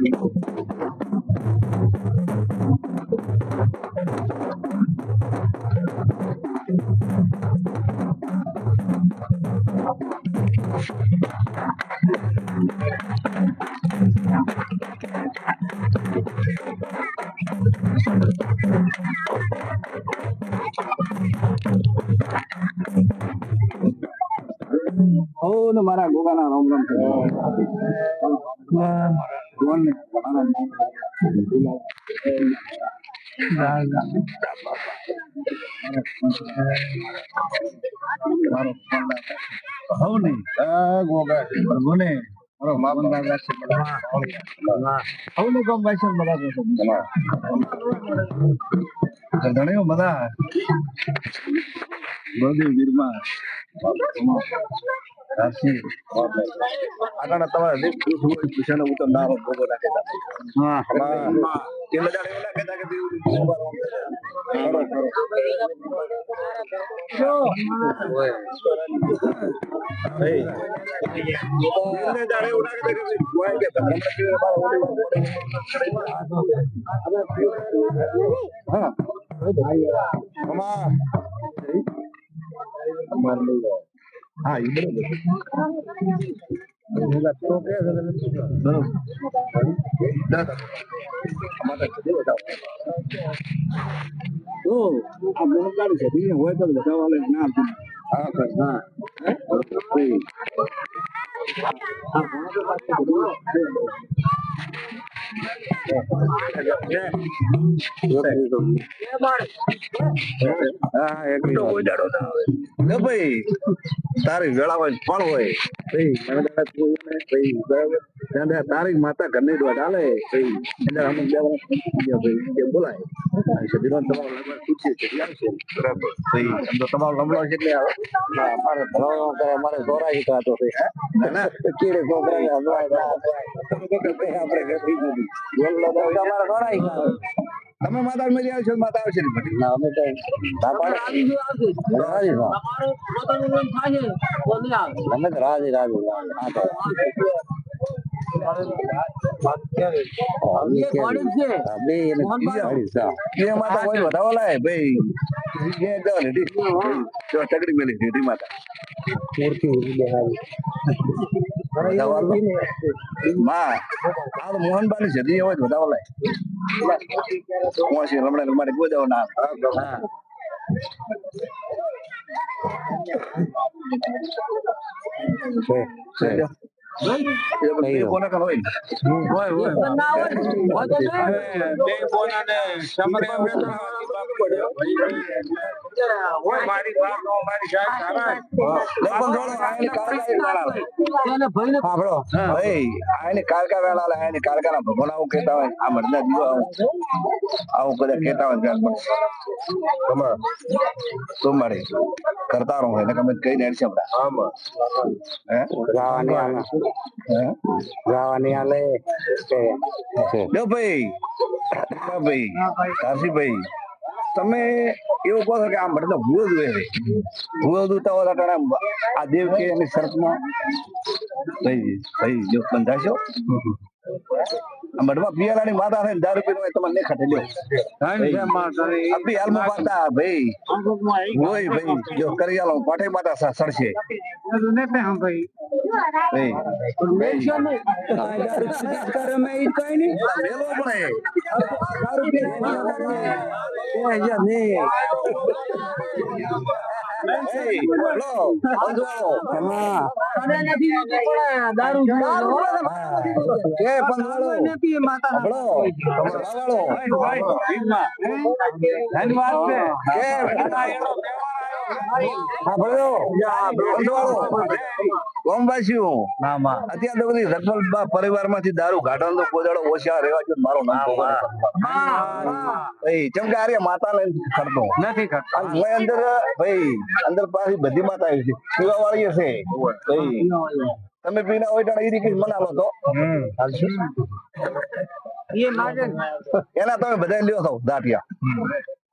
ને મારા ગોગાના રામ રામ હા એ હોય તો બતાવવા ના ભાઈ તારી વેળાવા ફળ હોય તારી માતા ઘરની દોડ હાલે અમુક બોલાય તમારો લમડો છે અમારે દોરાઈ કાતો કીડે તમે માતા મળી આવશો માતા આવશે અમે તો રાજી રાજી તગડી મેલી ઢીઢી માતા મોહનબાઈ છે વધાવો લાય રમણા મારે ગોદાવો ના કોના કર હોય કારકા વેળા એને કારકા ભગવાન આવું કેતા હોય આ મરના જીવો આવું બધા કેતા હોય સોમવારે કરતા રહો એને તમે કઈ ને છે ગાવાની આલે ભાઈ કાશીભાઈ તમે એવું કહો છો કે આ મતલબ ભૂવો દૂતા હોય આ દેવ કે એની શરતમાં ભાઈ જો બંધાશો મઢમાં પિયાલાની માતા ને દારૂ પીને તમને નહીં ખાતે લ્યો આપી હાલમાં માતા ભાઈ હોય ભાઈ જો કરી આલો પાઠે માતા સડશે અત્યારે તો બધી રખલ પરિવાર માંથી દારૂ ઘાટવાનો કોદાડો ઓછા રહેવા જો મારો નામ જેમ કે આર્ય માતા ને ખડતો નથી અંદર ભાઈ અંદર પાછી બધી માતા આવી છે પીવા વાળી હશે તમે પીના હોય એ રીતે મનાવો તો એના તમે બધા લ્યો છો દાટિયા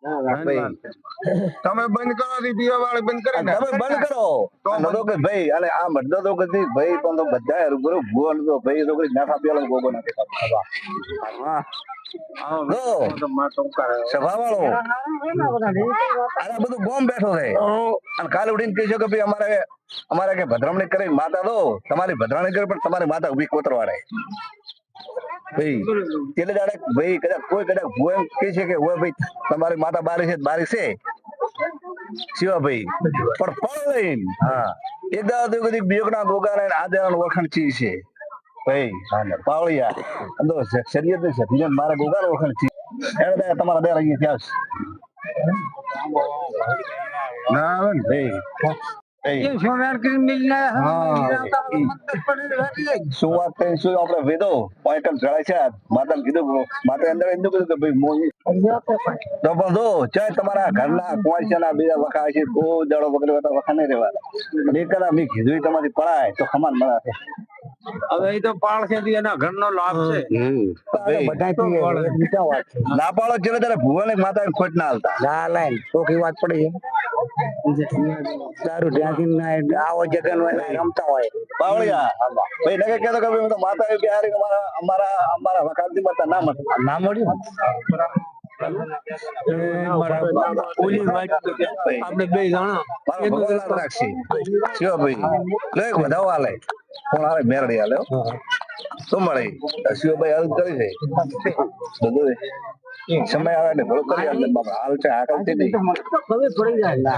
તમે બંધ કરો પીવા વાળે બંધ કરી તમે બંધ કરો નતો કે ભાઈ અને આ મધનો તો કદી ભાઈ પણ તો બધા રૂબરૂ ભૂવો નતો ભાઈ તો કઈ ના ખાપ્યા ગોગો નાખે સભા વાળો આ બધું બોમ્બ બેઠો છે અને કાલે ઉડીને કહેશો કે ભાઈ અમારે કે ભદ્રમણી કરી માતા દો તમારી ભદ્રમણી કરે પણ તમારી માતા ઉભી કોતરવાડે ભાઈ એટલે દાડે ભાઈ કદાચ ભૂવો એમ કહે છે કે હોય ભાઈ તમારી માતા બારી છે શિવાભાઈ પણ ફળ લઈને એક દાદા તો કદી બીજોના ગોગા લઈને આ દેવાનું વખાણ ચી છે ભાઈ પાવળિયા તો શરીયત ની સતી મારા ગોગા વખાણ ચી એને તમારા દેર અહીંયા ત્યાં ના આવે ને ભાઈ શું વાત કરી શું આપડે વેદો પોઈન્ટ જળાય છે માતા કીધું માતા અંદર એમ કીધું કે ભાઈ તો બધો ચાહે તમારા ઘરના કુંવારિયાના બીજા વખા છે કોઈ દડો વગેરે વખા નહીં રહેવા એક મેં કીધું તમારી પડાય તો ખમાન મળે હવે એ તો પાળ છે એના ઘરનો લાભ છે ના પાડો ચલો ત્યારે ભુવન માતા ખોટ ના હાલતા ના લાઈન ચોખ્ખી વાત પડી સારું ત્યાંથી આવો જગન હોય રમતા હોય પાવળિયા ભાઈ નકે કહેતો કે ભાઈ માતા એ બિહારી અમારા વખાણથી માતા ના મળ્યું ના મળ્યું આપણે બે જણા રાખશી શિવભાઈ લેખ વધાવો હાલે કોણ હાલે મેરડી હાલે શું મળે શિવભાઈ હાલ કરી છે બધું સમય આવે ને ઘણું કરી આપે બાપા હાલ છે આ કરતી નહીં પડી જાય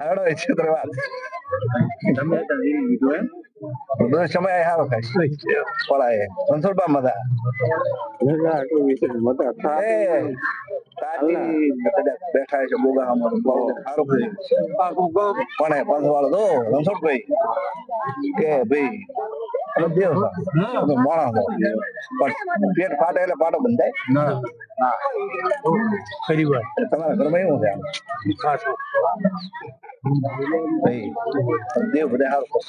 આગળ ક્ષેત્ર વાત બધો સમય સારો થાય પડાય રણછોડબા મજા બેઠા છે બોગા સારું પણ પંચવાળો તો રણછોડભાઈ કે ભાઈ દેવ માણસ પણ પેટ ફાટે એટલે પાટો બંધાય ખરી વાત તમારા ઘરમાં એવું છે ભાઈ દેવ બધા સારું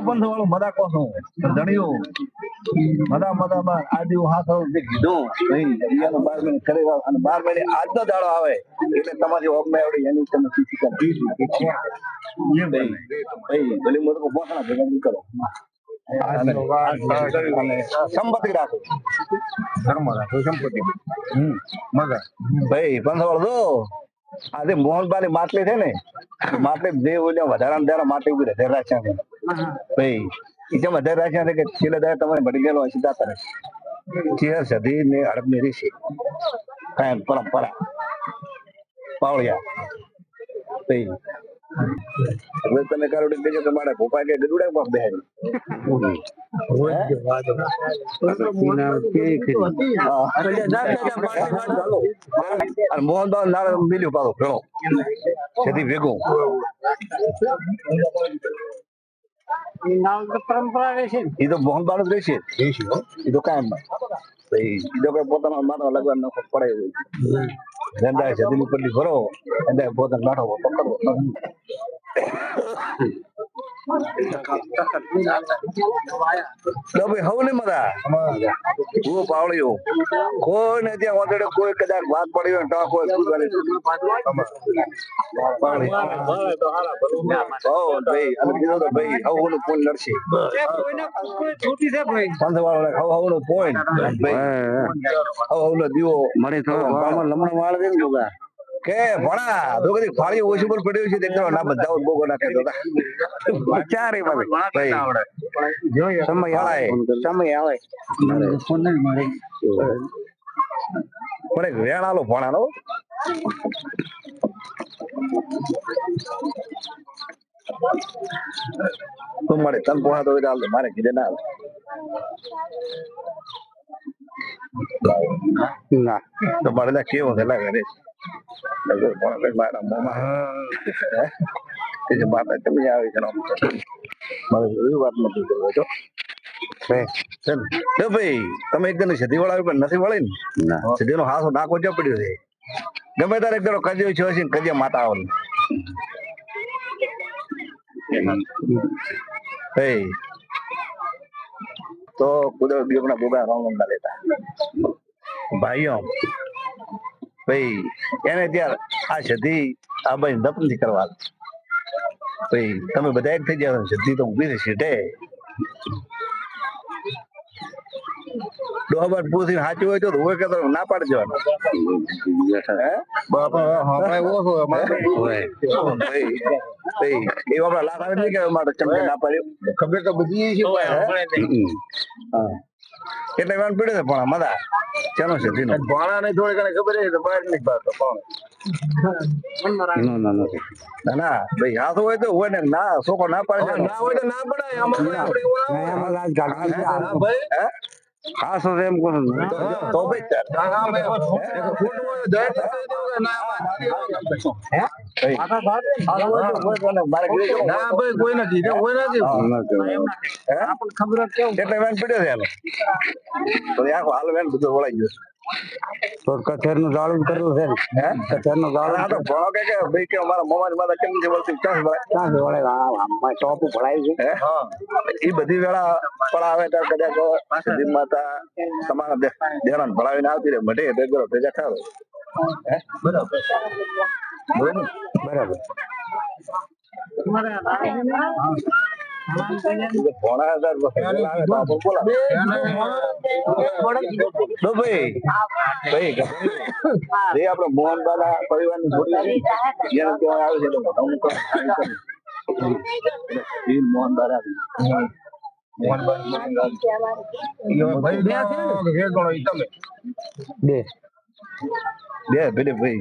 વાળો મદા કોસો ધણિયો મદા આજે હાથ કીધું ભાઈ 12 મહિને કરી અને 12 મહિને આજનો દાડો આવે એટલે તમારી ઓપ માં આવડી એની તમે ભાઈ ભલે મોટો પોતાના ભેગા નહીં કરો સંપત્તિ રાખો ધર્મ રાખો સંપત્તિ મજા ભાઈ પંથવાળ દો આજે મોહનબાની માટલી છે ને માટલી જે વધારા વધારે માટલી ઉભી વધારે રાખ્યા છે ભાઈ એ જેમ વધારે રાખ્યા છે કે છેલ્લે દાડે તમારે ભરી ગયેલો હોય સીધા કરે ચેર સધી ને હડપ ની રીશે કાયમ પરંપરા પાવળિયા ભાઈ હવે તમે કારોડી દેજો તમારે ભોપા કે ગડુડા પાક બેહાડી અને મોહનબાલ નાળ મિલ્યું પાછો ઘણો જેથી ભેગું પરંપરા રહેશે એ તો મોહનબાલ જ રહેશે એ તો કાયમ ભાઈ એ તો કઈ પોતાના માથા લગવા ન પડે ધંધા જદી પલ્લી ભરો ધંધા પોતાનો નાઠો પકડવો હવની મજા હું પાવળ્યો કોઈ ને ત્યાં ઓગળે કોઈ કદાચ વાત પડી હોય તો કોઈ શું કરે ભાઈ હવનું પોઈન્ટ નડશે પંથવાળો હવનું પોઈન્ટ હવનો દીવો મળે લમણ વાળ દે ને કે ભણા તો કદી ફાળી ઓછી પર પડ્યું છે દેખો ના બધા બોગો નાખે તો ચારે ભાઈ સમય આવે પણ એક વેણ આલો ભણા નો તું મળે તન પોણા તો મારે કીધે ના ના તો મારે કેવો છે લાગે મારા મોમાં માતા તમે આવી છે મારે એવી વાત નથી કરવો છો ભાઈ તમે એકદમ સધી વળાવી પણ નથી વળી ને સધી નો હાથો નાકો જ પડ્યો છે ગમે તારે એક કજ્યો છે કજિયા માતા આવવાનું ભાઈ તો કુદરત બી આપણા બોગા રોંગ ના લેતા ભાઈઓ ભાઈ એને ત્યાં આ સધી આ ભાઈ દપ નથી કરવા ભાઈ તમે બધા એક થઈ જાવ સધી તો ઉભી રહેશે તે ડોબર પૂછી સાચું હોય તો હોય કે ના પાડી દેવાનું એ આપડા લાખ આવે કે મારે ચમકે ના પાડ્યું ખબર તો બધી એટલે વાન પીડ્યો છે પણ મજા ચાલો છે ધીનો ભણા ને થોડી ઘણી ખબર છે બહાર ની વાત ના ના ભાઈ હાથ હોય તો હોય ને ના છોકરો ના પાડે ના હોય તો ના પડાય હા સર એમ કરું તો કોઈ નથી ખબર એટલે વેન પીડ્યો છે તો આખો હાલ વેન બધું વળાઈ ગયો તો કચેર નું જાળું કરવું છે કચેર નું જાળું તો ભણો કે ભાઈ કે અમારા મોમાની માતા કેમ છે વળતી ક્યાં વળે ટોપ ભણાય છે એ બધી વેળા પડાવે તો કદાચ સિદ્ધિ માતા તમારા દેરાન ભણાવીને આવતી રહે મઢે ભેગો ભેગા થાવ બરાબર બરાબર આપડે મોહનબાલા પરિવાર ની મોહનબાલા બે ભેડે ભાઈ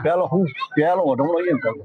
પેલો હું પેલો ઢોળો એમ પેલો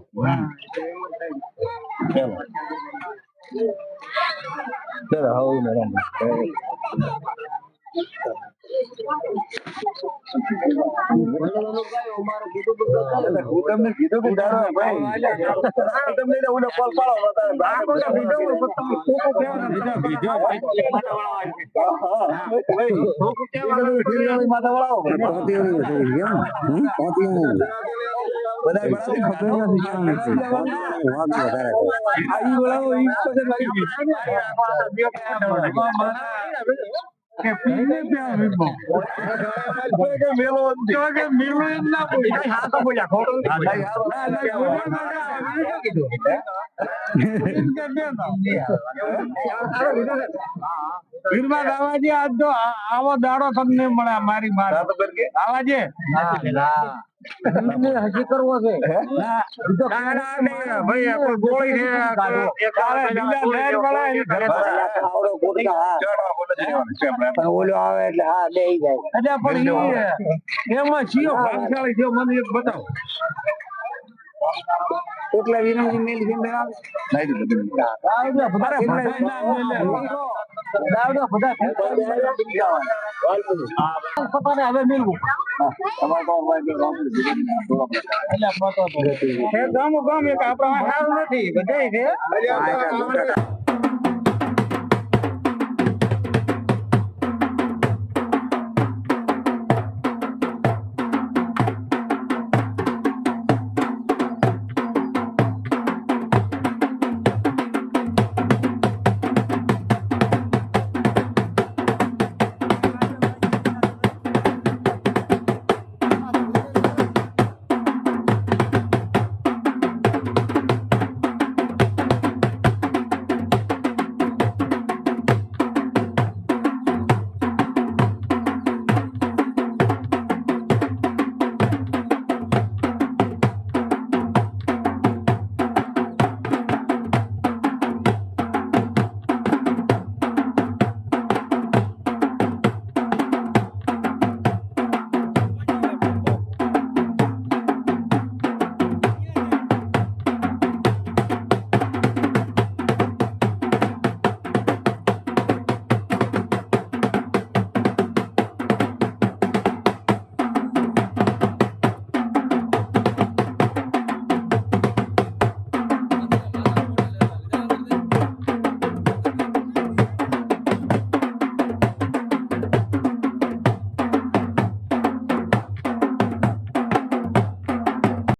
દાવાજી આજ તો આવો દાડો તમને મળે મારી માર દાવાજી હજી કરવો છે ઓલો આવે એટલે હા બે જાય પણ એમાં છીએ ભાગશાળી છે મને એક બતાવો કેટલા વિરમજી મેલ કેમ હવે મેળવું ગામ એક આપડા સારું નથી બધા છે